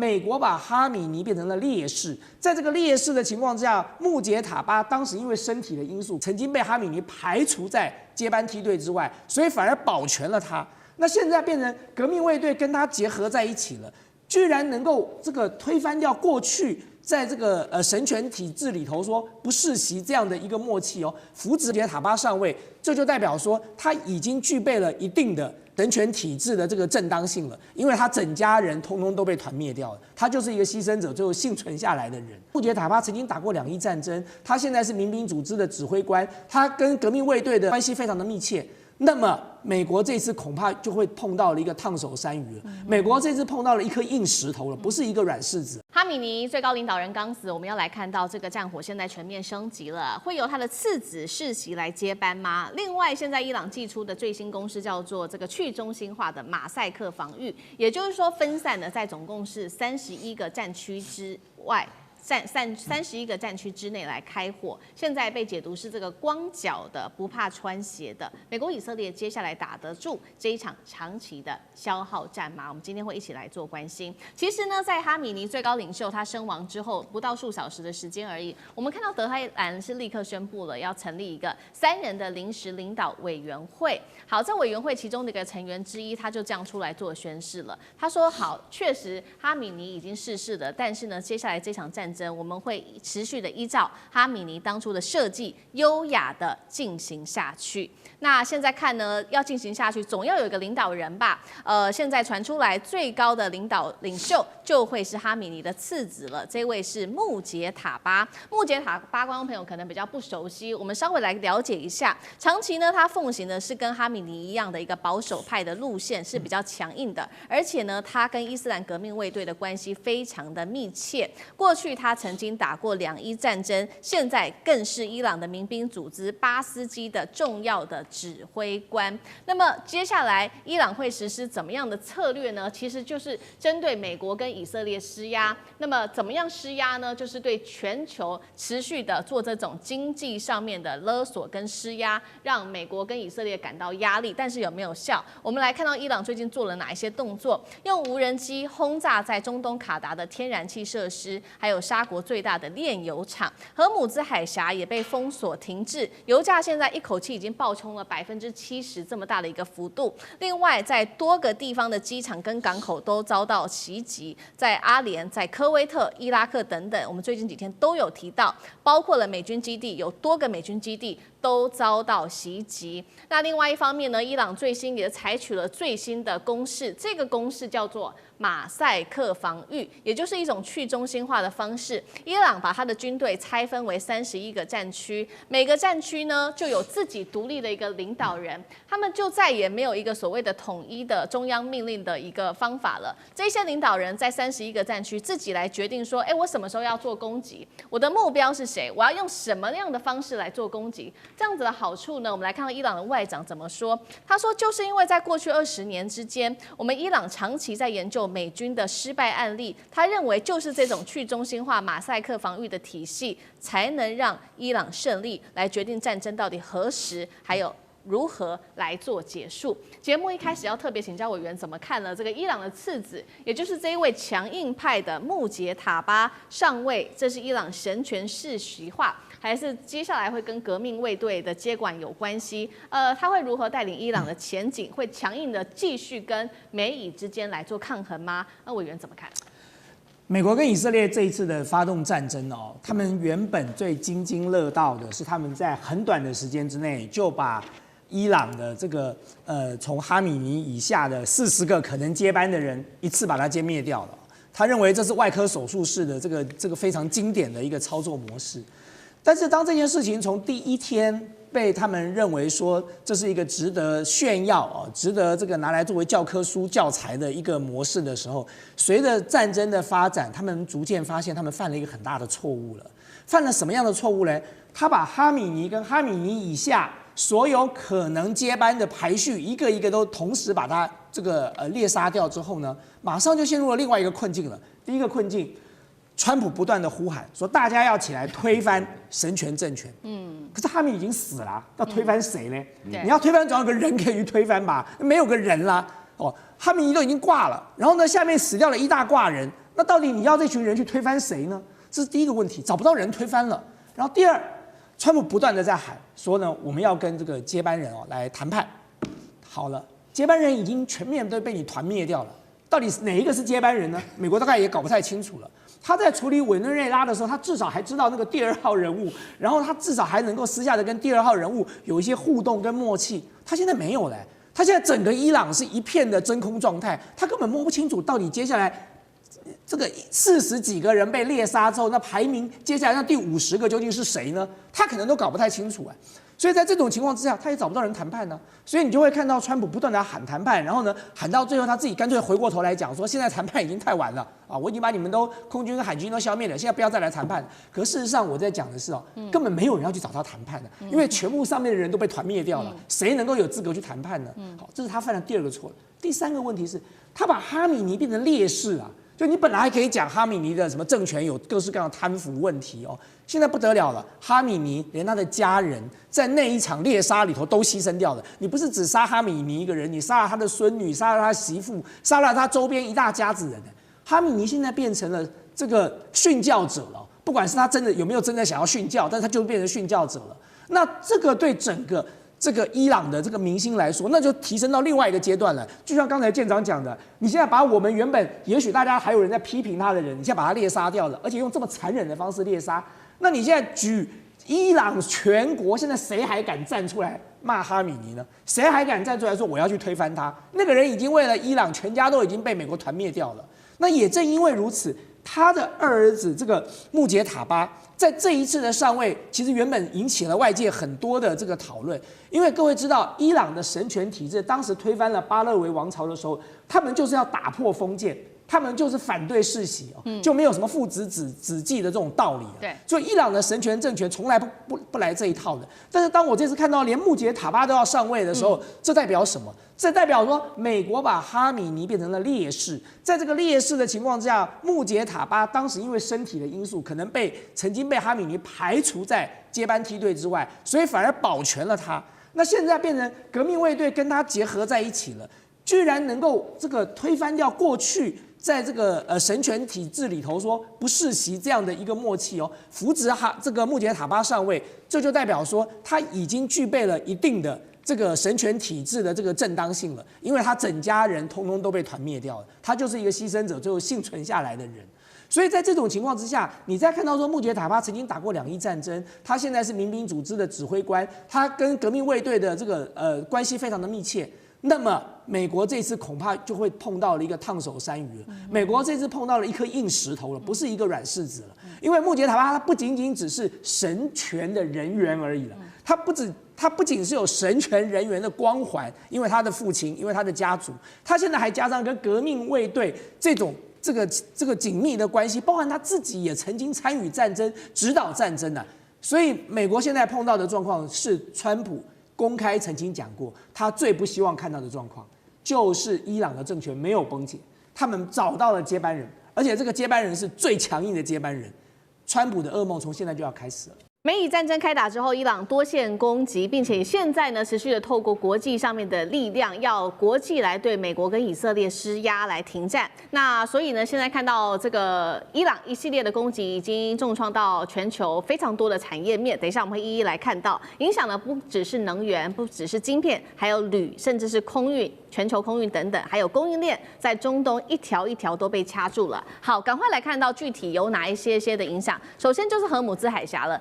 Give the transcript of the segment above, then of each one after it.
美国把哈米尼变成了烈士，在这个烈士的情况之下，穆杰塔巴当时因为身体的因素，曾经被哈米尼排除在接班梯队之外，所以反而保全了他。那现在变成革命卫队跟他结合在一起了，居然能够这个推翻掉过去在这个神权体制里头说不世袭这样的一个默契哦，扶植杰塔巴上位，这就代表说他已经具备了一定的神权体制的这个正当性了，因为他整家人通通都被团灭掉了，他就是一个牺牲者，最后幸存下来的人。穆杰塔巴曾经打过2伊战争，他现在是民兵组织的指挥官，他跟革命卫队的关系非常的密切。那么美国这次恐怕就会碰到了一个烫手山芋了。美国这次碰到了一颗硬石头了，不是一个软柿子。哈米尼最高领导人刚死，我们要来看到这个战火现在全面升级了，会由他的次子世袭来接班吗？另外，现在伊朗寄出的最新公式叫做这个去中心化的马赛克防御，也就是说分散的在总共是31个战区之外。31个战区之内来开火，现在被解读是这个光脚的不怕穿鞋的。美国以色列接下来打得住这一场长期的消耗战吗？我们今天会一起来做关心。其实呢，在哈米尼最高领袖他身亡之后，不到数小时的时间而已，我们看到德黑兰是立刻宣布了要成立一个3人的临时领导委员会。好，这委员会其中的一个成员之一，他就这样出来做宣誓了。他说：“好，确实哈米尼已经逝世了，但是呢，接下来这场战争我们会持续的依照哈米尼当初的设计，优雅的进行下去。那现在看呢，要进行下去，总要有一个领导人吧？现在传出来最高的领袖就会是哈米尼的次子了，这位是穆杰塔巴。穆杰塔巴，观众朋友可能比较不熟悉，我们稍微来了解一下。长期呢，他奉行的是跟哈米尼一样的一个保守派的路线，是比较强硬的，而且呢，他跟伊斯兰革命卫队的关系非常的密切。过去他曾经打过2伊战争，现在更是伊朗的民兵组织巴斯基的重要的指挥官。那么接下来伊朗会实施怎么样的策略呢？其实就是针对美国跟以色列施压。那么怎么样施压呢？就是对全球持续的做这种经济上面的勒索跟施压，让美国跟以色列感到压力。但是有没有效？我们来看到伊朗最近做了哪一些动作？用无人机轰炸在中东卡达的天然气设施，还有沙国最大的炼油厂，荷姆兹海峡也被封锁停滞，油价现在一口气已经暴冲了70%这么大的一个幅度。另外，在多个地方的机场跟港口都遭到袭击，在阿联、在科威特、伊拉克等等，我们最近几天都有提到，包括了美军基地，有多个美军基地都遭到袭击。那另外一方面呢，伊朗最新也采取了最新的攻势，这个攻势叫做马赛克防御，也就是一种去中心化的方式。伊朗把他的军队拆分为31个战区，每个战区呢就有自己独立的一个领导人，他们就再也没有一个所谓的统一的中央命令的一个方法了。这些领导人在31个战区自己来决定说，我什么时候要做攻击，我的目标是谁，我要用什么样的方式来做攻击。这样子的好处呢，我们来看到伊朗的外长怎么说。他说，就是因为在过去20年之间，我们伊朗长期在研究美军的失败案例，他认为就是这种去中心化马赛克防御的体系，才能让伊朗胜利，来决定战争到底何时，还有如何来做结束。节目一开始要特别请教委员怎么看了这个伊朗的次子，也就是这一位强硬派的穆杰塔巴上位，这是伊朗神权世袭化，还是接下来会跟革命卫队的接管有关系？他会如何带领伊朗的前景？会强硬的继续跟美以之间来做抗衡吗？那委员怎么看？美国跟以色列这一次的发动战争哦，他们原本最津津乐道的是他们在很短的时间之内就把伊朗的这个从哈米尼以下的40个可能接班的人一次把它歼灭掉了。他认为这是外科手术式的这个非常经典的一个操作模式。但是当这件事情从第一天被他们认为说这是一个值得炫耀值得这个拿来作为教科书教材的一个模式的时候，随着战争的发展，他们逐渐发现他们犯了一个很大的错误了。犯了什么样的错误呢？他把哈米尼跟哈米尼以下所有可能接班的排序一个一个都同时把它这个猎杀掉之后呢，马上就陷入了另外一个困境了。第一个困境，川普不断的呼喊说大家要起来推翻神权政权，可是哈米已经死了，要推翻谁呢？你要推翻总要有个人可以去推翻吧，没有个人啦。哈米尼都已经挂了，然后呢，下面死掉了一大挂人，那到底你要这群人去推翻谁呢？这是第一个问题，找不到人推翻了。然后第二，川普不断的在喊说呢，我们要跟这个接班人来谈判。好了，接班人已经全面都被你团灭掉了，到底哪一个是接班人呢？美国大概也搞不太清楚了。他在处理委内瑞拉的时候，他至少还知道那个第2号人物，然后他至少还能够私下的跟第2号人物有一些互动跟默契。他现在没有了，他现在整个伊朗是一片的真空状态，他根本摸不清楚到底接下来这个40几个人被猎杀之后，那排名接下来那第50个究竟是谁呢？他可能都搞不太清楚。所以在这种情况之下，他也找不到人谈判呢。所以你就会看到川普不断的喊谈判，然后呢喊到最后他自己干脆回过头来讲说，现在谈判已经太晚了啊，我已经把你们都空军跟海军都消灭了，现在不要再来谈判。可事实上我在讲的是根本没有人要去找他谈判的，因为全部上面的人都被团灭掉了，谁能够有资格去谈判呢？好，这是他犯的第2个错。第3个问题是，他把哈米尼变成烈士啊。就你本来还可以讲哈米尼的什么政权有各式各样的贪腐问题现在不得了了，哈米尼连他的家人在那一场猎杀里头都牺牲掉了。你不是只杀哈米尼一个人，你杀了他的孙女，杀了他媳妇，杀了他周边一大家子人。哈米尼现在变成了这个殉教者了，不管是他真的有没有真的想要殉教，但他就变成殉教者了。那这个对整个这个伊朗的这个明星来说，那就提升到另外一个阶段了。就像刚才舰长讲的，你现在把我们原本也许大家还有人在批评他的人，你现在把他猎杀掉了，而且用这么残忍的方式猎杀，那你现在举伊朗全国，现在谁还敢站出来骂哈米尼呢？谁还敢站出来说我要去推翻他？那个人已经为了伊朗全家都已经被美国团灭掉了。那也正因为如此，他的2儿子这个穆杰塔巴在这一次的上位，其实原本引起了外界很多的这个讨论，因为各位知道，伊朗的神权体制当时推翻了巴勒维王朝的时候，他们就是要打破封建，他们就是反对世袭就没有什么父子子继的这种道理对，所以伊朗的神权政权从来不来这一套的。但是当我这次看到连穆杰塔巴都要上位的时候，这代表什么？这代表说，美国把哈米尼变成了烈士，在这个烈士的情况之下，穆杰塔巴当时因为身体的因素，可能曾经被哈米尼排除在接班梯队之外，所以反而保全了他。那现在变成革命卫队跟他结合在一起了，居然能够这个推翻掉过去在这个神权体制里头说不世袭这样的一个默契扶植这个穆杰塔巴上位，这就代表说他已经具备了一定的这个神权体制的这个正当性了，因为他整家人通通都被团灭掉了，他就是一个牺牲者，最后幸存下来的人。所以在这种情况之下，你再看到说穆杰塔巴曾经打过2伊战争，他现在是民兵组织的指挥官，他跟革命卫队的这个关系非常的密切。那么美国这次恐怕就会碰到了一个烫手山芋了，美国这次碰到了一颗硬石头了，不是一个软柿子了。因为穆杰塔巴他不仅仅只是神权的人员而已了，他不仅是有神权人员的光环，因为他的父亲，因为他的家族，他现在还加上跟革命卫队这个紧密的关系，包含他自己也曾经参与战争、指导战争啊。所以美国现在碰到的状况是，川普公开曾经讲过，他最不希望看到的状况就是伊朗的政权没有崩解，他们找到了接班人，而且这个接班人是最强硬的接班人。川普的噩梦从现在就要开始了。美以战争开打之后，伊朗多线攻击，并且现在呢持续的透过国际上面的力量，要国际来对美国跟以色列施压来停战。那所以呢，现在看到这个伊朗一系列的攻击，已经重创到全球非常多的产业面。等一下我们会一一来看到，影响的不只是能源，不只是晶片，还有铝，甚至是空运。全球空运等等，还有供应链在中东一条一条都被掐住了。好，赶快来看到具体有哪一些的影响。首先就是荷姆兹海峡了，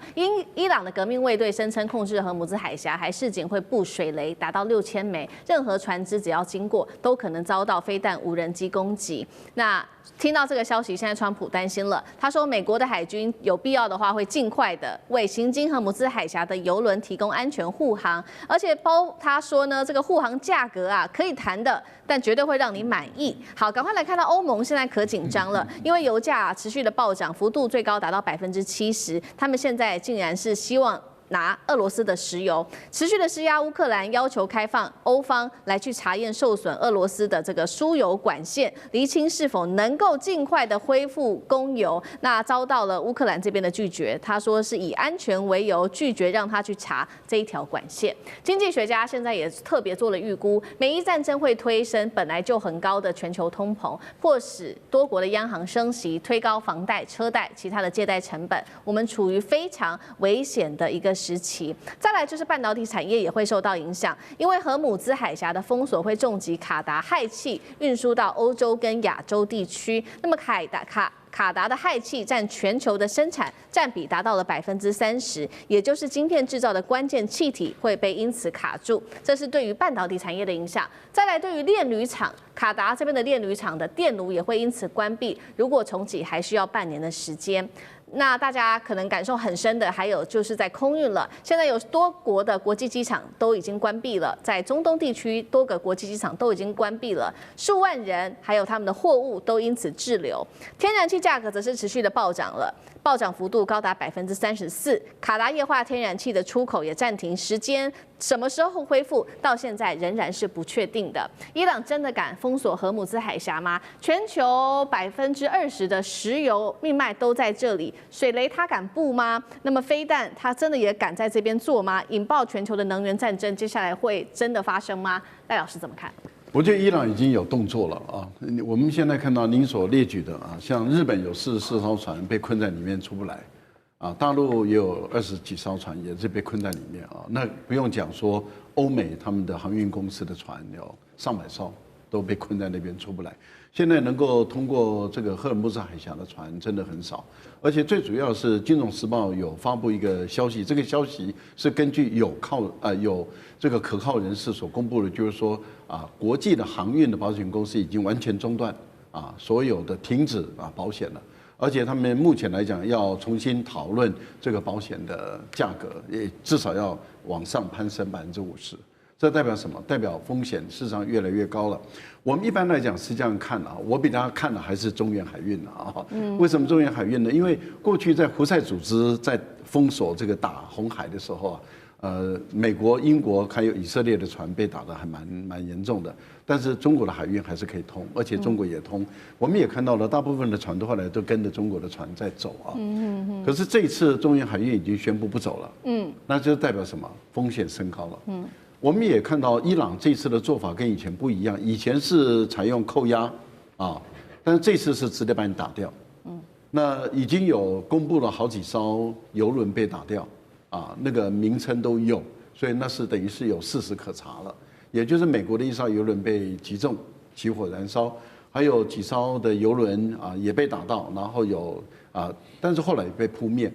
伊朗的革命卫队声称控制荷姆兹海峡，还示警会布水雷达到6000枚，任何船只只要经过都可能遭到飞弹、无人机攻击。那听到这个消息，现在川普担心了。他说，美国的海军有必要的话，会尽快的为行经荷姆兹海峡的油轮提供安全护航，而且他说呢，这个护航价格啊可以谈的，但绝对会让你满意。好，赶快来看到欧盟现在可紧张了，因为油价持续的暴涨，幅度最高达到70%，他们现在竟然是希望拿俄罗斯的石油，持续的施压乌克兰，要求开放欧方来去查验受损俄罗斯的这个输油管线，厘清是否能够尽快的恢复供油。那遭到了乌克兰这边的拒绝，他说是以安全为由拒绝让他去查这一条管线。经济学家现在也特别做了预估，美伊战争会推升本来就很高的全球通膨，迫使多国的央行升息，推高房贷、车贷、其他的借贷成本，我们处于非常危险的一个时期。再来就是半导体产业也会受到影响，因为荷姆兹海峡的封锁会重击卡达氦气运输到欧洲跟亚洲地区。那么卡达的氦气占全球的生产占比达到了30%，也就是晶片制造的关键气体会被因此卡住，这是对于半导体产业的影响。再来，对于炼铝厂，卡达这边的炼铝厂的电炉也会因此关闭，如果重启还需要半年的时间。那大家可能感受很深的，还有就是在空运了。现在有多国的国际机场都已经关闭了，在中东地区多个国际机场都已经关闭了，数万人还有他们的货物都因此滞留。天然气价格则是持续的暴涨了，暴涨幅度高达34%。卡达液化天然气的出口也暂停，时间什么时候恢复，到现在仍然是不确定的。伊朗真的敢封锁荷姆兹海峡吗？全球20%的石油命脉都在这里，水雷他敢布吗？那么飞弹他真的也敢在这边做吗？引爆全球的能源战争，接下来会真的发生吗？赖老师怎么看？我觉得伊朗已经有动作了啊！我们现在看到您所列举的啊，像日本有44艘船被困在里面出不来，啊，大陆也有20几艘船也是被困在里面啊。那不用讲说欧美他们的航运公司的船有上百艘都被困在那边出不来。现在能够通过这个赫尔木兹海峡的船真的很少，而且最主要是《金融时报》有发布一个消息，这个消息是根据有这个可靠人士所公布的，就是说啊，国际的航运的保险公司已经完全中断啊，所有的停止啊保险了，而且他们目前来讲要重新讨论这个保险的价格，也至少要往上攀升50%。这代表什么？代表风险事实上越来越高了。我们一般来讲是这样看啊，我比大家看的还是中原海运啊。为什么中原海运呢？因为过去在胡塞组织在封锁这个打红海的时候啊，美国、英国还有以色列的船被打得还蛮严重的。但是中国的海运还是可以通，而且中国也通。我们也看到了，大部分的船都后来都跟着中国的船在走啊。可是这一次中原海运已经宣布不走了。那就代表什么？风险升高了。我们也看到伊朗这次的做法跟以前不一样，以前是采用扣押啊，但是这次是直接把你打掉。那已经有公布了好几艘油轮被打掉啊，那个名称都有，所以那是等于是有事实可查了。也就是美国的一艘油轮被击中，起火燃烧，还有几艘的油轮啊也被打到，然后有但是后来被扑灭。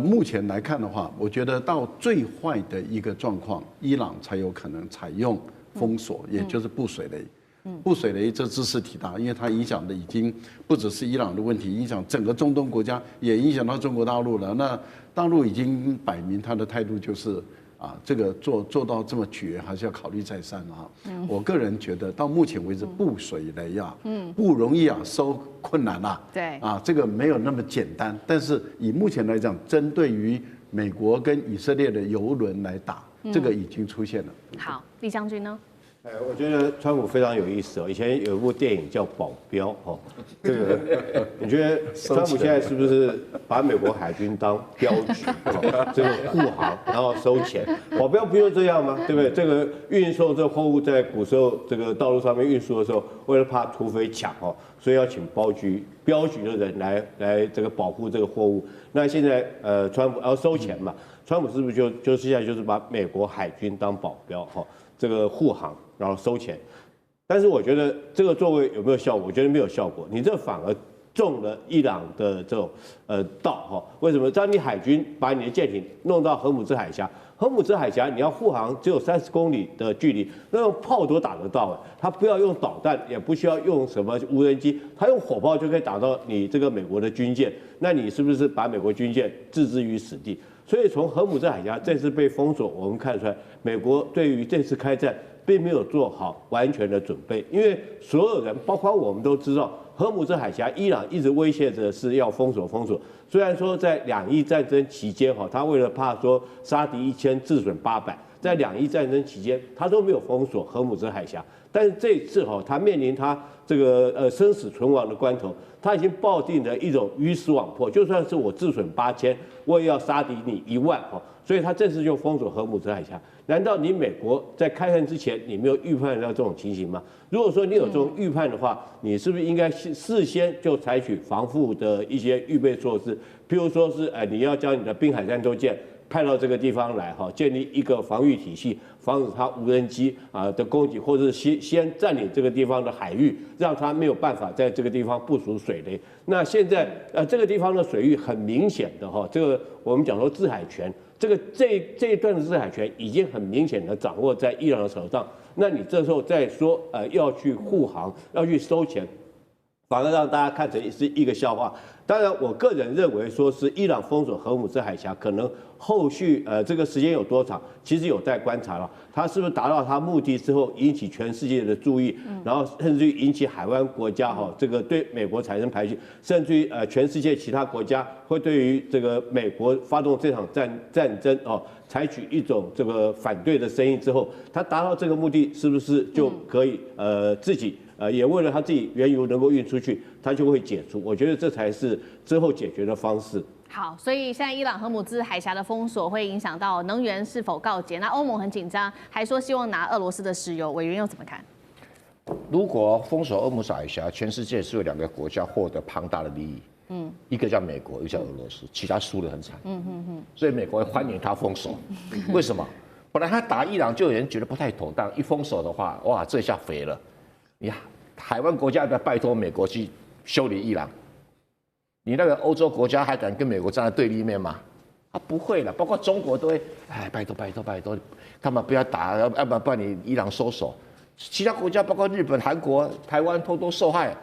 目前来看的话，我觉得到最坏的一个状况，伊朗才有可能采用封锁，也就是布水雷。布水雷这茲事体大，因为它影响的已经不只是伊朗的问题，影响整个中东国家，也影响到中国大陆了。那大陆已经摆明他的态度就是这个做到这么绝，还是要考虑再三啊。我个人觉得到目前为止，布水雷不容易收困难啊。对这个没有那么简单。但是以目前来讲，针对于美国跟以色列的油轮来打，这个已经出现了。好，李将军呢？我觉得川普非常有意思哦。以前有一部电影叫《保镖》哦，这个你觉得川普现在是不是把美国海军当镖局，这个护航，然后收钱？保镖不就这样吗？对不对？这个运送这货物在古时候这个道路上面运输的时候，为了怕土匪抢所以要请镖局的人来这个保护这个货物。那现在川普要收钱嘛？川普是不是就是现在就是把美国海军当保镖这个护航，然后收钱？但是我觉得这个作为有没有效果？我觉得没有效果。你这反而中了伊朗的这种道为什么？当你海军把你的舰艇弄到荷姆兹海峡，荷姆兹海峡你要护航只有30公里的距离，那用炮都打得到它不要用导弹，也不需要用什么无人机，它用火炮就可以打到你这个美国的军舰。那你是不是把美国军舰置之于死地？所以从荷姆兹海峡这次被封锁，我们看出来，美国对于这次开战并没有做好完全的准备，因为所有人，包括我们都知道，荷姆斯海峡，伊朗一直威胁着是要封锁。虽然说在两伊战争期间他为了怕说杀敌1000自损800，在两伊战争期间他都没有封锁荷姆斯海峡，但是这一次他面临他这个生死存亡的关头，他已经抱定了一种鱼死网破，就算是我自损8000，我也要杀敌你1万所以他这次就封锁荷姆斯海峡。难道你美国在开战之前你没有预判到这种情形吗？如果说你有这种预判的话，你是不是应该事先就采取防护的一些预备措施？譬如说是你要将你的滨海战斗舰派到这个地方来建立一个防御体系，防止它无人机的攻击，或者是先占领这个地方的海域，让它没有办法在这个地方部署水雷。那现在这个地方的水域很明显的这个我们讲说制海权。这一段的制海权已经很明显的掌握在伊朗的手上，那你这时候再说要去护航，要去收钱，反而让大家看成是一个笑话。当然，我个人认为说是伊朗封锁荷姆斯海峡，可能后续这个时间有多长，其实有待观察了。他是不是达到他目的之后，引起全世界的注意，然后甚至于引起海湾国家这个对美国产生排拒，甚至于全世界其他国家会对于这个美国发动这场战争采取一种这个反对的声音之后，他达到这个目的，是不是就可以自己也为了他自己原油能够运出去，他就会解除？我觉得这才是之后解决的方式。好，所以现在伊朗荷姆兹海峡的封锁会影响到能源是否告捷？那欧盟很紧张，还说希望拿俄罗斯的石油，委员又怎么看？如果封锁荷姆斯海峡，全世界只有2个国家获得庞大的利益，一个叫美国，一个叫俄罗斯，其他输得很惨，所以美国欢迎他封锁。为什么？本来他打伊朗就有人觉得不太妥当，一封锁的话，哇，这下肥了。你海湾国家要拜托美国去修理伊朗。你那个欧洲国家还敢跟美国站在对立面吗？不会了，包括中国都会，拜托，他们不要打，要不然你伊朗收手。其他国家包括日本、韩国、台湾都受害。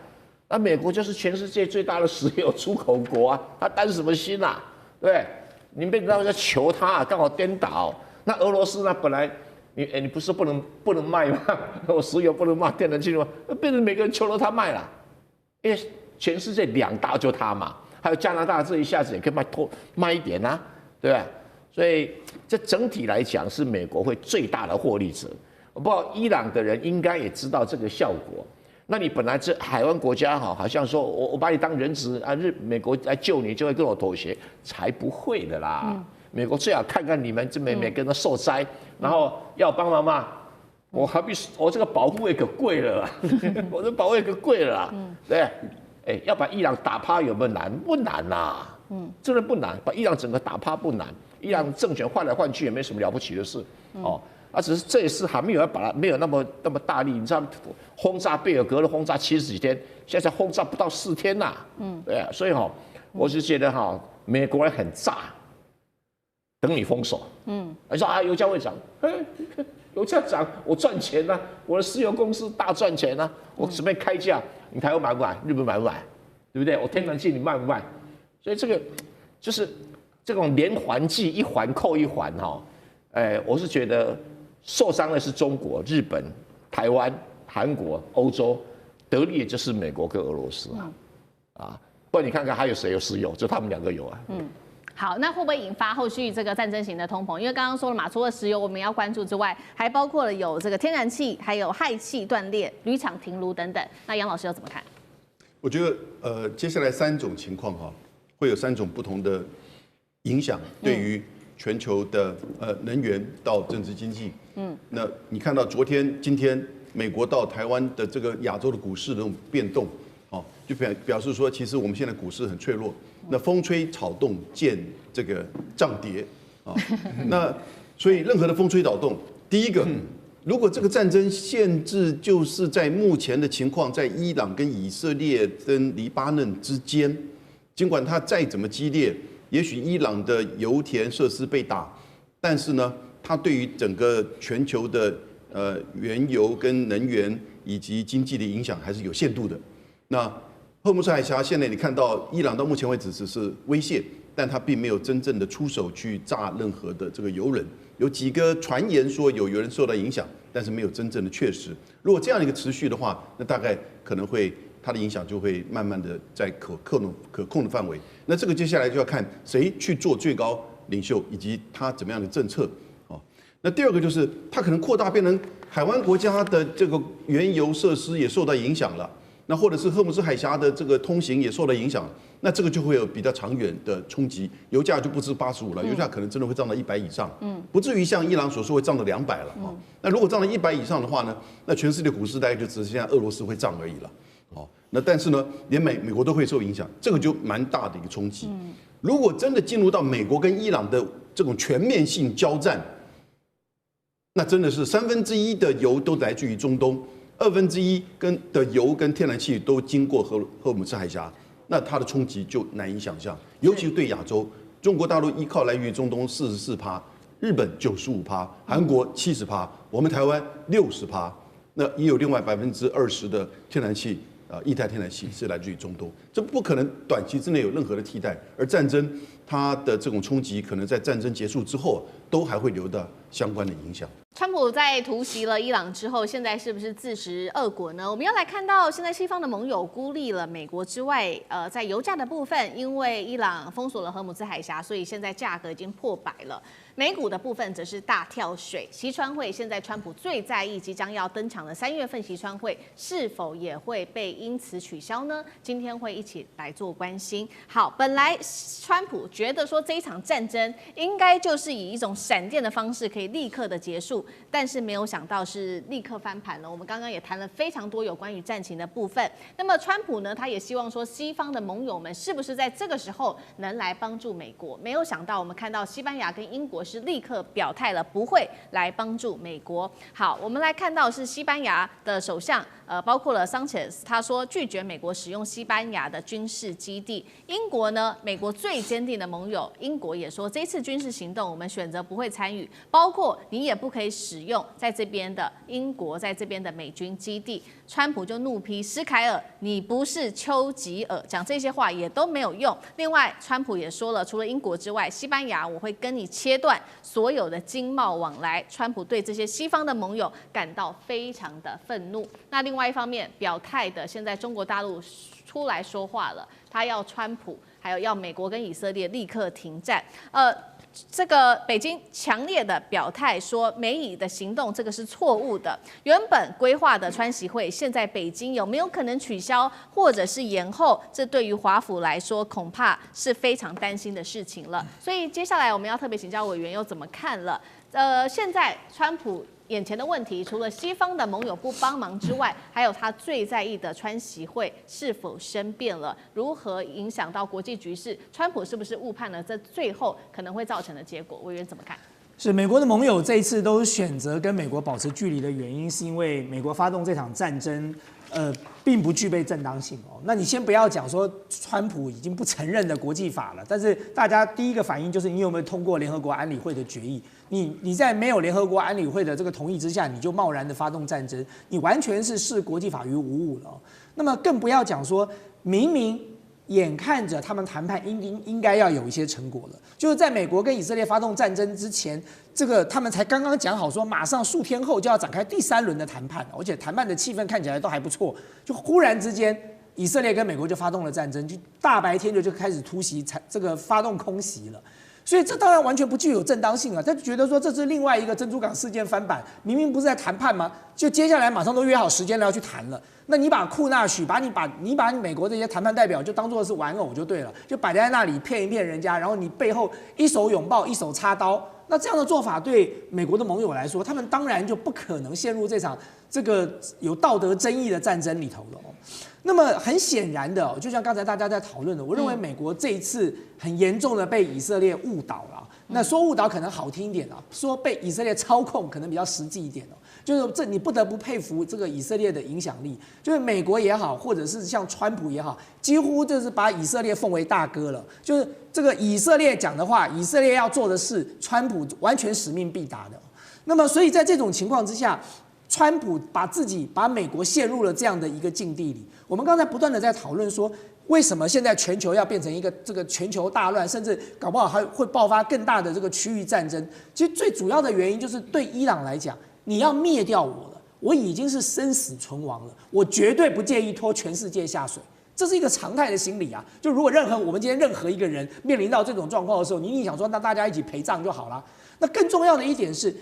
那美国就是全世界最大的石油出口国啊，他担什么心啊？对不对？你们不要求他，刚好颠倒。那俄罗斯呢？本来你不是不能卖吗？我石油不能卖，电能进入吗？变成每个人求着他卖了，因为全世界2大就他嘛，还有加拿大这一下子也可以卖一点啊，对吧？所以这整体来讲是美国会最大的获利者。我不知道伊朗的人应该也知道这个效果。那你本来这海湾国家好像说我把你当人质啊，美国来救你就会跟我妥协，才不会的啦。美国最好看看你们这每个人都受灾，然后要帮忙嘛。我何必我这个保护费可贵了啦，我这保护费可贵了啦，对。要把伊朗打趴有没有难？不难啦，真的不难，把伊朗整个打趴不难。伊朗政权换来换去也没什么了不起的事，只是这一次还没有把它没有那么大力。你知道轰炸贝尔格勒轰炸70几天，现在轰炸不到4天呐，对啊，所以我是觉得美国人很炸，等你封锁，你说油价会涨，油价涨我赚钱啊，我的石油公司大赚钱啊，我随便开价，你台湾买不买？日本买不买？对不对？我天然气你卖不卖？所以这个就是这种连环计，一环扣一环我是觉得受伤的是中国、日本、台湾、韩国、欧洲，得利的就是美国跟俄罗斯不然你看看还有谁有石油？就他们2个有啊。好，那会不会引发后续这个战争型的通膨？因为刚刚说了嘛，除了石油我们要关注之外，还包括了有这个天然气，还有氦气断裂、铝厂停炉等等。那杨老师又怎么看？我觉得接下来3种情况会有3种不同的影响，对于全球的能源到政治经济。那你看到昨天、今天美国到台湾的这个亚洲的股市的这种变动，就表示说，其实我们现在股市很脆弱。那风吹草动见这个涨跌那所以任何的风吹草动，第一个，如果这个战争限制就是在目前的情况，在伊朗跟以色列跟黎巴嫩之间，尽管它再怎么激烈，也许伊朗的油田设施被打，但是呢，它对于整个全球的原油跟能源以及经济的影响还是有限度的。那荷姆斯海峡现在你看到伊朗到目前为止只是威胁，但他并没有真正的出手去炸任何的这个油人。有几个传言说有人受到影响，但是没有真正的确实。如果这样一个持续的话，那大概可能会它的影响就会慢慢的在可控的范围。那这个接下来就要看谁去做最高领袖，以及他怎么样的政策。哦，那第二个就是它可能扩大变成海湾国家的这个原油设施也受到影响了，那或者是荷姆斯海峡的这个通行也受到影响，那这个就会有比较长远的冲击，油价就不止85了，油价可能真的会涨到100以上，不至于像伊朗所说会涨到200了啊。那如果涨到100以上的话呢，那全世界股市大概就只是现在俄罗斯会涨而已了。哦，那但是呢，连美国都会受影响，这个就蛮大的一个冲击。如果真的进入到美国跟伊朗的这种全面性交战，那真的是1/3的油都来自于中东，1/2的油跟天然气都经过荷姆斯海峡，那它的冲击就难以想象，尤其是对亚洲，中国大陆依靠来源于中东44%，日本95%，韩国70%，我们台湾60%，那也有另外20%的天然气。液态天然气是来自于中东，这不可能短期之内有任何的替代。而战争它的这种冲击，可能在战争结束之后，都还会留到相关的影响。川普在突袭了伊朗之后，现在是不是自食恶果呢？我们要来看到，现在西方的盟友孤立了美国之外，在油价的部分，因为伊朗封锁了荷姆斯海峡，所以现在价格已经破100了。美股的部分则是大跳水，习川会现在川普最在意即将要登场的3月份习川会是否也会被因此取消呢？今天会一起来做关心。好，本来川普觉得说这一场战争应该就是以一种闪电的方式可以立刻的结束，但是没有想到是立刻翻盘了。我们刚刚也谈了非常多有关于战情的部分。那么川普呢，他也希望说西方的盟友们是不是在这个时候能来帮助美国？没有想到我们看到西班牙跟英国是立刻表态了，不会来帮助美国。好，我们来看到是西班牙的首相，包括了桑切斯，他说拒绝美国使用西班牙的军事基地。英国呢，美国最坚定的盟友，英国也说这次军事行动我们选择不会参与，包括你也不可以使用在这边的英国在这边的美军基地。川普就怒批施凯尔，你不是丘吉尔，讲这些话也都没有用。另外，川普也说了，除了英国之外，西班牙我会跟你切断所有的经贸往来。川普对这些西方的盟友感到非常的愤怒。那另外一方面，表态的现在中国大陆出来说话了，他要川普还有要美国跟以色列立刻停战。这个北京强烈的表态说，美以的行动这个是错误的。原本规划的川习会，现在北京有没有可能取消或者是延后？这对于华府来说，恐怕是非常担心的事情了。所以接下来我们要特别请教委员又怎么看了？现在川普眼前的问题，除了西方的盟友不帮忙之外，还有他最在意的川习会是否生变了，如何影响到国际局势？川普是不是误判了这最后可能会造成的结果？委员怎么看？是美国的盟友这一次都选择跟美国保持距离的原因，是因为美国发动这场战争，并不具备正当性哦。那你先不要讲说川普已经不承认的国际法了，但是大家第一个反应就是你有没有通过联合国安理会的决议？你在没有联合国安理会的这个同意之下，你就贸然的发动战争，你完全是视国际法于无物了哦。那么更不要讲说，明明眼看着他们谈判应该要有一些成果了，就是在美国跟以色列发动战争之前，这个他们才刚刚讲好说，马上数天后就要展开第3轮的谈判，而且谈判的气氛看起来都还不错，就忽然之间，以色列跟美国就发动了战争，就大白天就开始突袭，这个发动空袭了。所以这当然完全不具有正当性了。他就觉得说这是另外一个珍珠港事件翻版，明明不是在谈判吗？就接下来马上都约好时间了要去谈了。那你把库纳许，你把美国这些谈判代表就当作是玩偶就对了，就摆在那里骗一骗人家，然后你背后一手拥抱一手插刀。那这样的做法对美国的盟友来说，他们当然就不可能陷入这场这个有道德争议的战争里头了。那么很显然的，就像刚才大家在讨论的，我认为美国这一次很严重的被以色列误导了。那说误导可能好听一点啊，说被以色列操控可能比较实际一点哦。就是这你不得不佩服这个以色列的影响力，就是美国也好，或者是像川普也好，几乎就是把以色列奉为大哥了。就是这个以色列讲的话，以色列要做的事，川普完全使命必达的。那么，所以在这种情况之下，川普把美国陷入了这样的一个境地里。我们刚才不断的在讨论说，为什么现在全球要变成一个这个全球大乱，甚至搞不好还会爆发更大的这个区域战争？其实最主要的原因就是对伊朗来讲，你要灭掉我了，我已经是生死存亡了，我绝对不介意拖全世界下水。这是一个常态的心理啊！就如果我们今天任何一个人面临到这种状况的时候，你一定想说，那大家一起陪葬就好了。那更重要的一点是，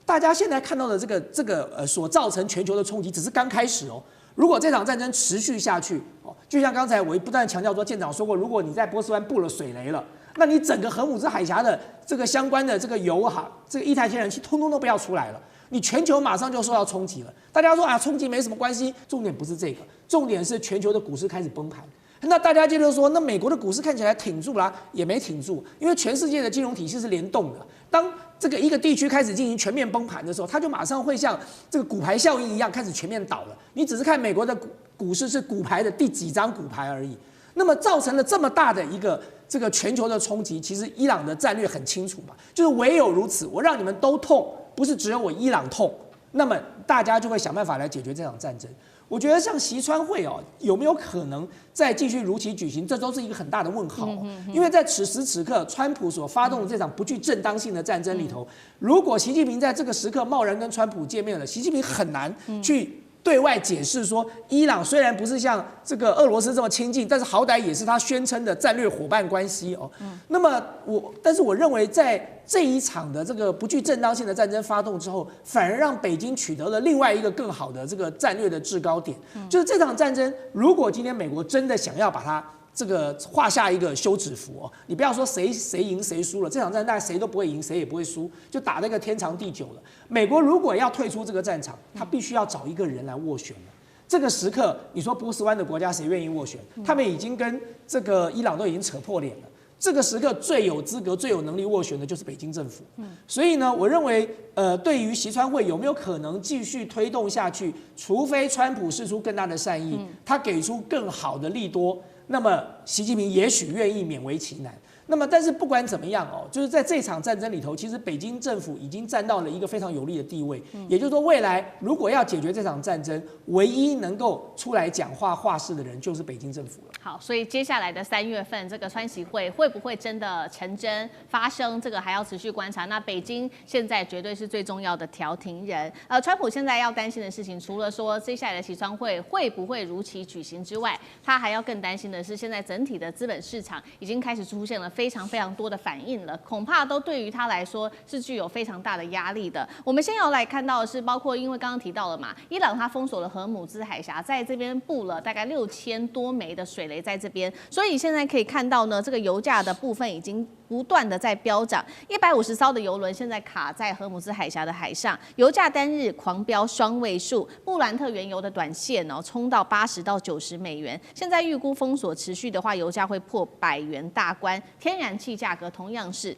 大家现在看到的这个所造成全球的冲击只是刚开始哦。如果这场战争持续下去哦，就像刚才我不断强调说，舰长说过，如果你在波斯湾布了水雷了，那你整个荷姆兹海峡的这个相关的这个油这个液态天然气通通都不要出来了。你全球马上就受到冲击了。大家说啊，冲击没什么关系，重点不是这个，重点是全球的股市开始崩盘。那大家接着说，那美国的股市看起来挺住啦，也没挺住，因为全世界的金融体系是联动的。当这个一个地区开始进行全面崩盘的时候，它就马上会像这个骨牌效应一样开始全面倒了。你只是看美国的股市是骨牌的第几张骨牌而已。那么造成了这么大的一个这个全球的冲击，其实伊朗的战略很清楚嘛，就是唯有如此，我让你们都痛，不是只有我伊朗痛，那么大家就会想办法来解决这场战争。我觉得像习川会有没有可能再继续如期举行，这都是一个很大的问号。因为在此时此刻，川普所发动的这场不具正当性的战争里头，如果习近平在这个时刻贸然跟川普见面了，习近平很难去对外解释说，伊朗虽然不是像这个俄罗斯这么亲近，但是好歹也是他宣称的战略伙伴关系哦。那么但是我认为在这一场的这个不具正当性的战争发动之后，反而让北京取得了另外一个更好的这个战略的制高点，就是这场战争，如果今天美国真的想要把它这个画下一个休止符哦，你不要说谁赢谁输了，这场战争大概谁都不会赢，谁也不会输，就打那个天长地久了。美国如果要退出这个战场，他必须要找一个人来斡旋了。这个时刻，你说波斯湾的国家谁愿意斡旋？他们已经跟这个伊朗都已经扯破脸了。这个时刻最有资格、最有能力斡旋的就是北京政府。所以呢，我认为，对于习川会有没有可能继续推动下去，除非川普释出更大的善意，他给出更好的利多，那么习近平也许愿意勉为其难。那么，但是不管怎么样哦，就是在这场战争里头，其实北京政府已经站到了一个非常有利的地位。也就是说，未来如果要解决这场战争，唯一能够出来讲话话事的人就是北京政府了。好，所以接下来的3月份，这个川习会会不会真的成真发生，这个还要持续观察。那北京现在绝对是最重要的调停人。川普现在要担心的事情，除了说接下来的习川会会不会如期举行之外，他还要更担心的是，现在整体的资本市场已经开始出现了非常多的反应了，恐怕都对于他来说是具有非常大的压力的。我们先要来看到的是，包括因为刚刚提到了嘛，伊朗它封锁了荷姆兹海峡，在这边布了大概6000多枚的水雷在这边，所以现在可以看到呢，这个油价的部分已经不断的在飙涨，150艘的油轮现在卡在荷姆兹海峡的海上，油价单日狂飙双位数，布兰特原油的短线冲到80到90美元，现在预估封锁持续的话，油价会破100元大关，天然气价格同样是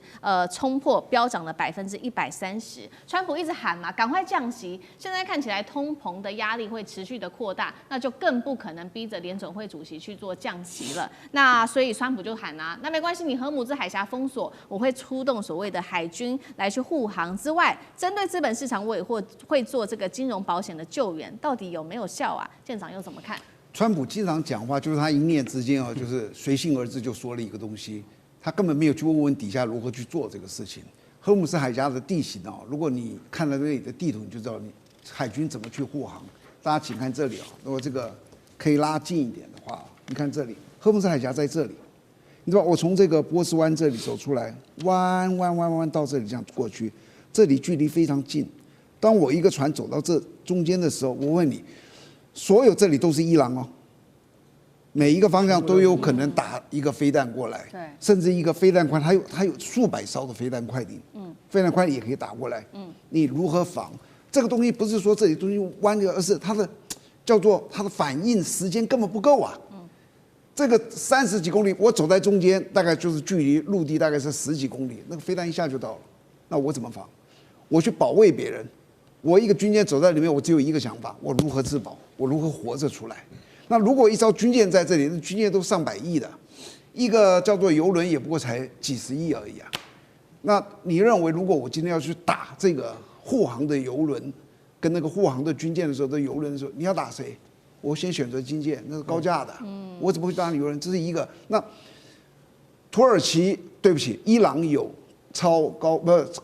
冲破飙涨了130%。川普一直喊嘛，赶快降息，现在看起来通膨的压力会持续的扩大，那就更不可能逼着联准会主席去做降息了。那所以川普就喊啊，那没关系，你荷姆兹海峡封锁，我会出动所谓的海军来去护航之外，针对资本市场我也会做这个金融保险的救援，到底有没有效啊？舰长又怎么看？川普经常讲话，就是他一念之间就是随性而至就说了一个东西，他根本没有去问问底下如何去做这个事情。荷姆斯海峡的地形如果你看了这里的地图，你就知道你海军怎么去护航。大家请看这里如果这个可以拉近一点的话，你看这里，荷姆斯海峡在这里，你知道我从这个波斯湾这里走出来，弯到这里这样过去，这里距离非常近。当我一个船走到这中间的时候，我问你，所有这里都是伊朗每一个方向都有可能打一个飞弹过来，对，甚至一个飞弹块，它有数百艘的飞弹快艇，飞弹快艇也可以打过来，你如何防？这个东西不是说这里东西弯着，而是它的叫做它的反应时间根本不够啊。这个30几公里，我走在中间，大概就是距离陆地大概是10几公里，那个飞弹一下就到了，那我怎么防？我去保卫别人，我一个军舰走在里面，我只有一个想法，我如何自保，我如何活着出来。那如果一艘军舰在这里，那军舰都上百亿的，一个叫做油轮也不过才几十亿而已啊。那你认为，如果我今天要去打这个护航的油轮，跟那个护航的军舰的时候，这油轮的时候，你要打谁？我先选择军舰，那是高价的，我怎么会打油轮？这是一个。那土耳其，对不起，伊朗有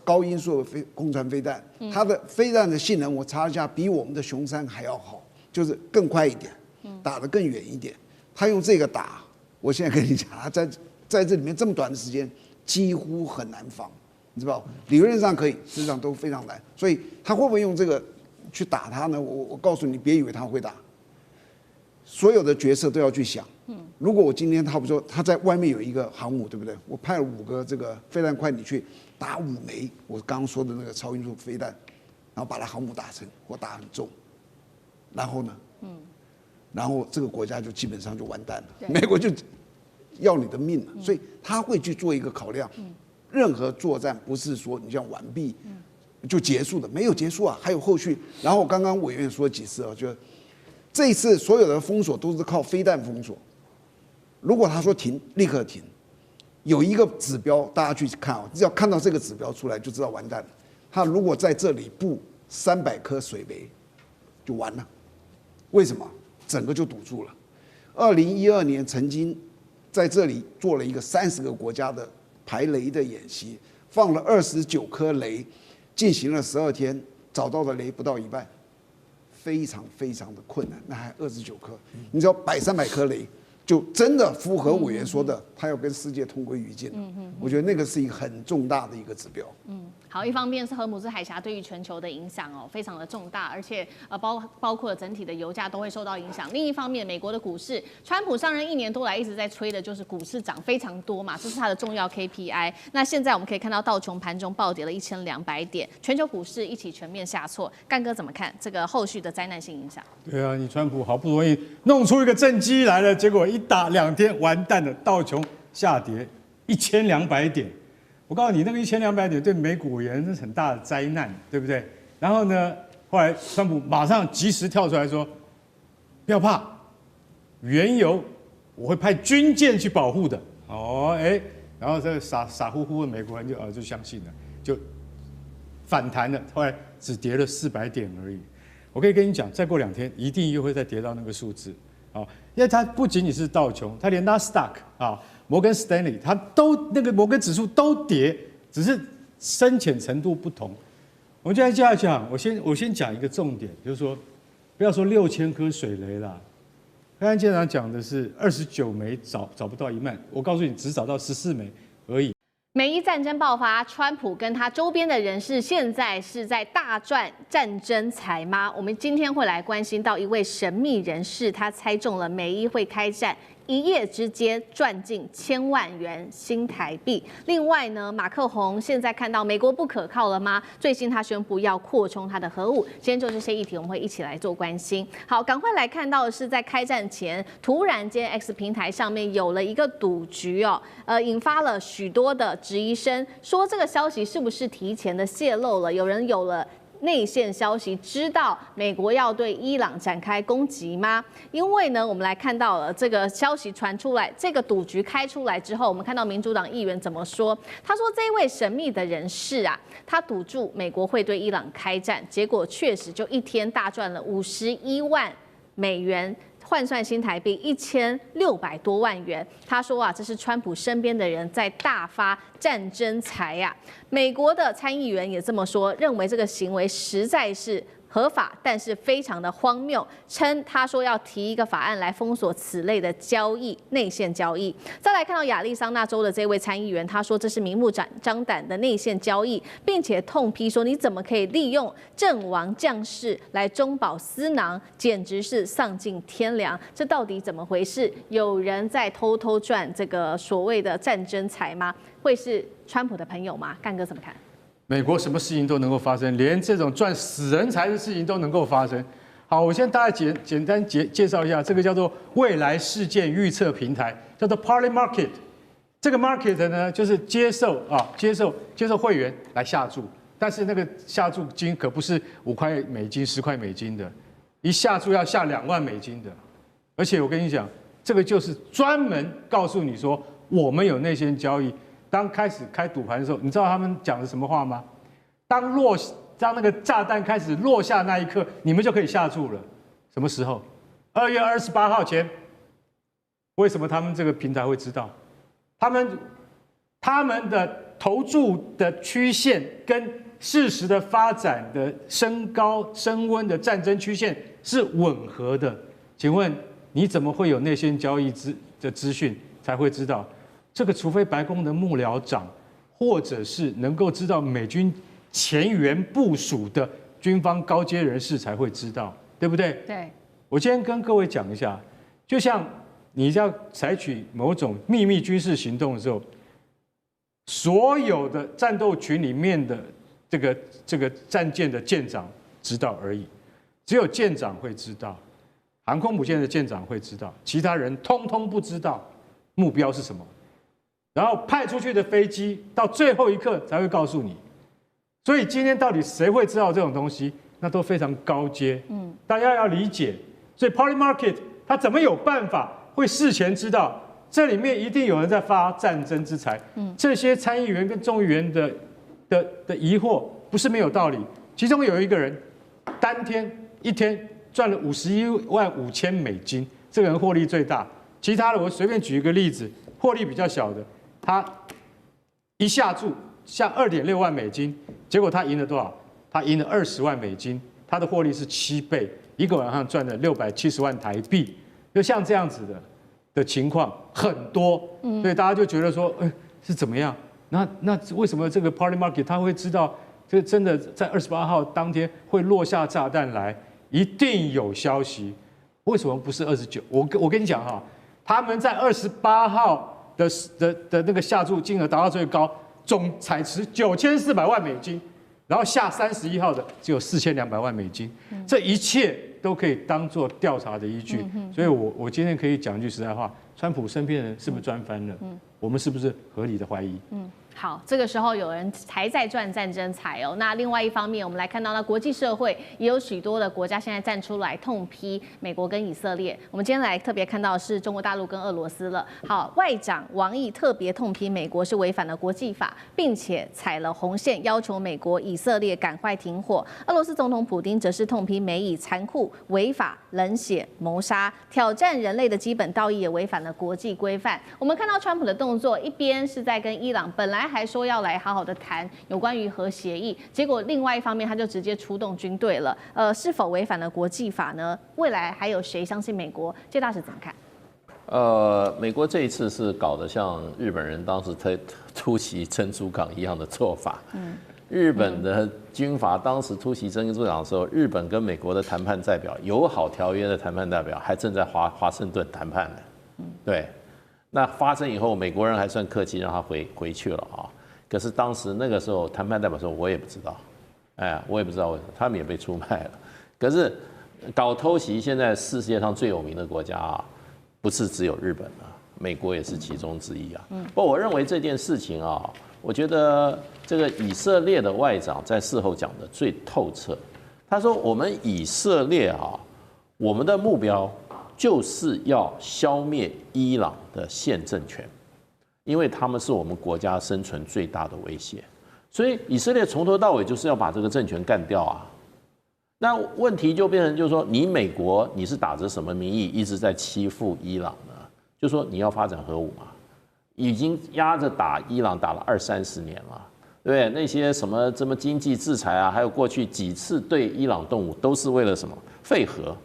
高音速的空传飞弹，它的飞弹的性能我查了一下，比我们的雄3还要好，就是更快一点，打得更远一点。他用这个打，我现在跟你讲，他在这里面这么短的时间，几乎很难防，你知道？理论上可以，实际上都非常难。所以他会不会用这个去打他呢？我告诉你，别以为他会打。所有的角色都要去想。如果我今天他不说他在外面有一个航母，对不对？我派了5个这个飞弹快艇去打5枚我刚刚说的那个超音速飞弹，然后把他航母打沉或打很重，然后呢？然后这个国家就基本上就完蛋了，美国就要你的命了。所以他会去做一个考量。任何作战不是说你这样完毕就结束的，没有结束啊，还有后续。然后刚刚委员说几次啊，就这一次所有的封锁都是靠飞弹封锁。如果他说停，立刻停。有一个指标，大家去看啊，只要看到这个指标出来，就知道完蛋了。他如果在这里布300颗水雷，就完了。为什么？整个就堵住了。2012年曾经在这里做了一个30个国家的排雷的演习，放了29颗雷，进行了12天，找到的雷不到1半，非常非常的困难。那还29颗，你只要摆300颗雷，就真的符合委员说的，他要跟世界同归于尽了。我觉得那个是一个很重大的一个指标。好，一方面是荷姆斯海峡对于全球的影响哦，非常的重大，而且包括整体的油价都会受到影响。另一方面，美国的股市，川普上任1年多来一直在吹的就是股市涨非常多嘛，这是他的重要 KPI。那现在我们可以看到道琼盘中暴跌了1200点，全球股市一起全面下挫。干哥怎么看这个后续的灾难性影响？对啊，你川普好不容易弄出一个政绩来了，结果一打2天完蛋了，道琼下跌1200点。我告诉你，那个1200点对美股而言是很大的灾难，对不对？然后呢，后来川普马上及时跳出来说：“不要怕，原油我会派军舰去保护的。”然后这个傻乎乎的美国人就相信了，就反弹了。后来只跌了400点而已。我可以跟你讲，再过2天一定又会再跌到那个数字。因为它不仅仅是道琼，它连纳斯达克摩根斯丹利，它都那个摩根指数都跌，只是深浅程度不同。我们就来这样讲，我先讲一个重点，就是说，不要说6000颗水雷啦，刚才舰长讲的是29枚找不到1万，我告诉你，只找到14枚而已。美伊战争爆发，川普跟他周边的人士现在是在大赚战争财吗？我们今天会来关心到一位神秘人士，他猜中了美伊会开战，一夜之间赚进1000万元新台币。另外呢，马克宏现在看到美国不可靠了吗？最新他宣布要扩充他的核武。今天就这些议题，我们会一起来做关心。好，赶快来看到的是，在开战前，突然间 X 平台上面有了一个赌局哦，引发了许多的质疑声，说这个消息是不是提前的泄露了？有人有了内线消息，知道美国要对伊朗展开攻击吗？因为呢，我们来看到了这个消息传出来，这个赌局开出来之后，我们看到民主党议员怎么说？他说，这位神秘的人士啊，他赌注美国会对伊朗开战，结果确实就一天大赚了51万美元。换算新台币1600多万元，他说啊，这是川普身边的人在大发战争财啊。美国的参议员也这么说，认为这个行为实在是合法，但是非常的荒谬，称他说要提一个法案来封锁此类的交易，内线交易。再来看到亚利桑那州的这位参议员，他说这是明目张胆的内线交易，并且痛批说你怎么可以利用阵亡将士来中饱私囊，简直是丧尽天良。这到底怎么回事？有人在偷偷赚这个所谓的战争财吗？会是川普的朋友吗？干哥怎么看？美国什么事情都能够发生，连这种赚死人财的事情都能够发生。好，我先大概简单介绍一下，这个叫做未来事件预测平台，叫做 Parley Market。这个 market 呢，就是接受会员来下注，但是那个下注金可不是5块美金、10块美金的，一下注要下2万美金的。而且我跟你讲，这个就是专门告诉你说，我们有内线交易。当开始开赌盘的时候，你知道他们讲的什么话吗？当那个炸弹开始落下那一刻，你们就可以下注了。什么时候？2月28号前。为什么他们这个平台会知道？他们他们的投注的曲线跟事实的发展的升高升温的战争曲线是吻合的。请问你怎么会有内线交易的资讯才会知道？这个除非白宫的幕僚长，或者是能够知道美军前沿部署的军方高阶人士才会知道，对不对？对。我今天跟各位讲一下，就像你要采取某种秘密军事行动的时候，所有的战斗群里面的这个战舰的舰长知道而已，只有舰长会知道，航空母舰的舰长会知道，其他人通通不知道目标是什么。然后派出去的飞机到最后一刻才会告诉你。所以今天到底谁会知道这种东西？那都非常高阶，大家要理解。所以 Poly Market 它怎么有办法会事前知道？这里面一定有人在发战争之财。这些参议员跟众议员的疑惑不是没有道理。其中有一个人单天一天赚了51.5万美金，这个人获利最大。其他的我随便举一个例子，获利比较小的，他一下注下2.6万美金，结果他赢了多少？他赢了20万美金，他的获利是7倍，一个晚上赚了670万台币。就像这样子的情况很多，所以大家就觉得说，是怎么样？那为什么这个 Poly Market 他会知道，这个真的在28号当天会落下炸弹来？一定有消息。为什么不是29？我跟你讲哈，他们在28号的那个下注金额达到最高，总采持9400万美金，然后下31号的只有4200万美金，这一切都可以当做调查的依据。所以我今天可以讲一句实在话，川普身边的人是不是赚翻了？我们是不是合理的怀疑？好，这个时候有人还在赚战争财哦。那另外一方面，我们来看到，那国际社会也有许多的国家现在站出来痛批美国跟以色列。我们今天来特别看到的是中国大陆跟俄罗斯了。好，外长王毅特别痛批美国是违反了国际法，并且踩了红线，要求美国、以色列赶快停火。俄罗斯总统普丁则是痛批美以残酷、违法、冷血、谋杀，挑战人类的基本道义，也违反了国际规范。我们看到川普的动作，一边是在跟伊朗本来还说要来好好的谈有关于核协议，结果另外一方面他就直接出动军队了。是否违反了国际法呢？未来还有谁相信美国？谢大使怎么看？美国这一次是搞得像日本人当时突袭珍珠港一样的做法。日本的军阀当时突袭珍珠港的时候，日本跟美国的谈判代表，友好条约的谈判代表还正在华盛顿谈判呢。对，那发生以后，美国人还算客气，让他回去了啊。可是当时那个时候，谈判代表说，我也不知道，我也不知道为什么，他们也被出卖了。可是搞偷袭，现在世界上最有名的国家啊，不是只有日本啊，美国也是其中之一啊。不过我认为这件事情啊，我觉得这个以色列的外长在事后讲的最透彻。他说，我们以色列啊，我们的目标就是要消灭伊朗的现政权。因为他们是我们国家生存最大的威胁，所以以色列从头到尾就是要把这个政权干掉啊。那问题就变成就是说，你美国你是打着什么名义一直在欺负伊朗呢？就说你要发展核武嘛，已经压着打伊朗打了20-30年了，对不对？那些什么经济制裁啊，还有过去几次对伊朗动武，都是为了什么？废核。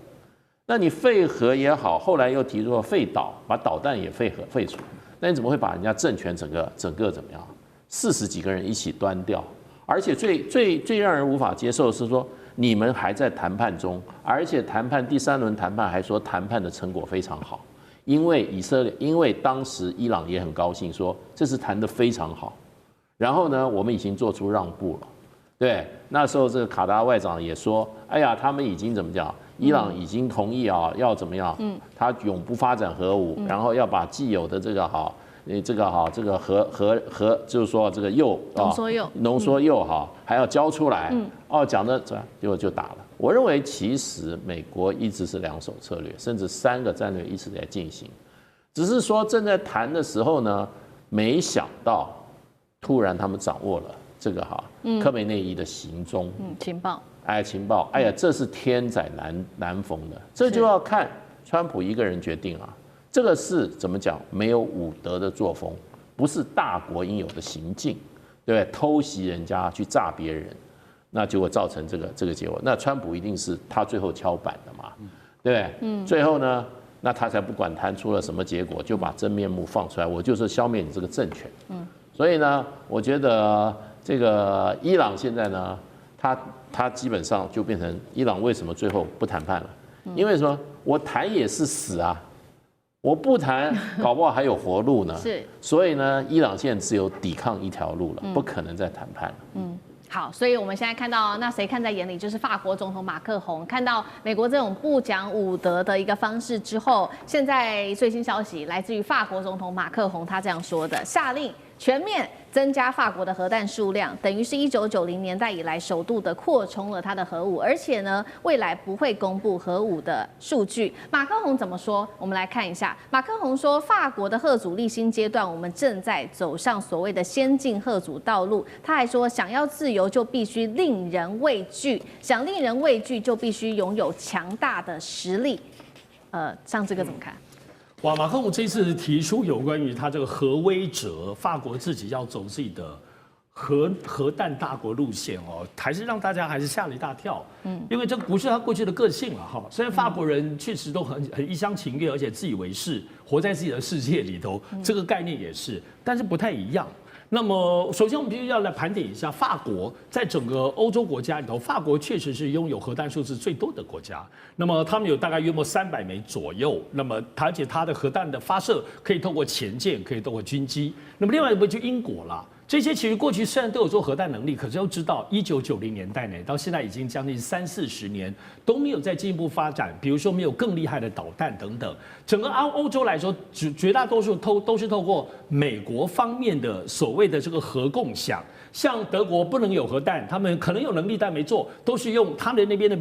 那你废核也好，后来又提出了废导，把导弹也废除。那你怎么会把人家政权整个怎么样？40几个人一起端掉，而且最让人无法接受的是说，你们还在谈判中，而且谈判第3轮谈判还说谈判的成果非常好，因为当时伊朗也很高兴说这次谈得非常好，然后呢，我们已经做出让步了，对，那时候这个卡达外长也说，哎呀，他们已经怎么讲？伊朗已经同意啊，要怎么样？他永不发展核武，然后要把既有的这个核，就是说这个浓缩铀哈，还要交出来。讲的结果就打了。我认为其实美国一直是2手策略，甚至3个战略一直在进行，只是说正在谈的时候呢，没想到突然他们掌握了这个科梅内伊的行踪，情报。情报，这是天载难逢的，这就要看川普一个人决定啊。这个是怎么讲？没有武德的作风，不是大国应有的行径，对不对？偷袭人家去炸别人，那就会造成这个结果。那川普一定是他最后敲板的嘛，对不对？最后呢，那他才不管谈出了什么结果，就把真面目放出来，我就是消灭你这个政权。所以呢，我觉得这个伊朗现在呢，他基本上就变成伊朗为什么最后不谈判了？因为什么？我谈也是死啊。我不谈，搞不好还有活路呢。是，所以呢，伊朗现在只有抵抗一条路了，不可能再谈判了。好，所以我们现在看到，那谁看在眼里，就是法国总统马克宏看到美国这种不讲武德的一个方式之后，现在最新消息来自于法国总统马克宏，他这样说的：下令全面增加法国的核弹数量，等于是1990年代以来首度的扩充了他的核武，而且呢，未来不会公布核武的数据。马克宏怎么说？我们来看一下。马克宏说，法国的核主力新阶段，我们正在走上所谓的先进核主道路。他还说，想要自由就必须令人畏惧，想令人畏惧就必须拥有强大的实力。像这个怎么看？哇，马克宏这次提出有关于他这个核威慑，法国自己要走自己的核弹大国路线哦，还是让大家还是吓了一大跳。因为这不是他过去的个性了哈。虽然法国人确实都很一厢情愿，而且自以为是，活在自己的世界里头，这个概念也是，但是不太一样。那么，首先我们必须要来盘点一下，法国在整个欧洲国家里头，法国确实是拥有核弹数字最多的国家。那么他们有大概约莫300枚左右。那么，而且它的核弹的发射可以透过潜舰，可以透过军机。那么另外一个就英国啦。这些其实过去虽然都有做核弹能力，可是要知道1990年代呢，到现在已经将近30-40年都没有再进一步发展，比如说没有更厉害的导弹等等。整个欧洲来说，绝大多数都是透过美国方面的所谓的这个核共享。像德国不能有核弹，他们可能有能力但没做，都是用他们那边的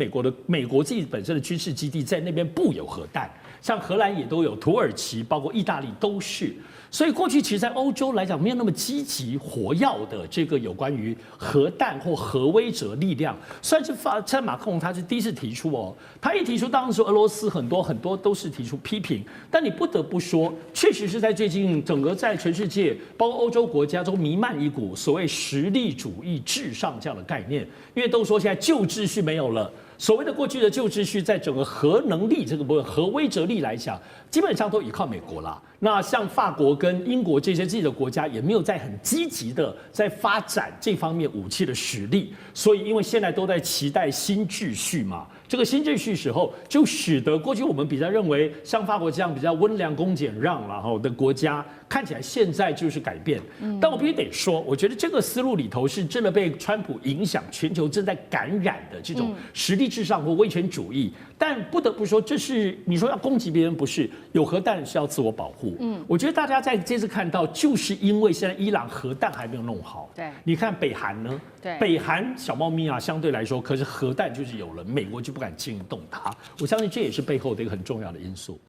美国自己本身的军事基地在那边布有核弹。像荷兰也都有，土耳其包括意大利都是。所以过去其实，在欧洲来讲，没有那么积极活跃的这个有关于核弹或核威慑力量，算是在马克宏他是第一次提出哦。他一提出，当时俄罗斯很多都是提出批评，但你不得不说，确实是在最近整个在全世界，包括欧洲国家中弥漫一股所谓实力主义至上这样的概念，因为都说现在旧秩序没有了。所谓的过去的旧秩序，在整个核能力这个部分、核威慑力来讲，基本上都依靠美国啦。那像法国跟英国这些自己的国家，也没有在很积极的在发展这方面武器的实力。所以，因为现在都在期待新秩序嘛，这个新秩序时候，就使得过去我们比较认为像法国这样比较温良恭俭让然后的国家，看起来现在就是改变。但我必须得说，我觉得这个思路里头是真的被川普影响，全球正在感染的这种实力至上或威权主义。但不得不说，这是你说要攻击别人，不是有核弹是要自我保护。我觉得大家在这次看到，就是因为现在伊朗核弹还没有弄好。对，你看北韩呢？对，北韩小猫咪啊，相对来说，可是核弹就是有了，美国就不敢轻易动它。我相信这也是背后的一个很重要的因素。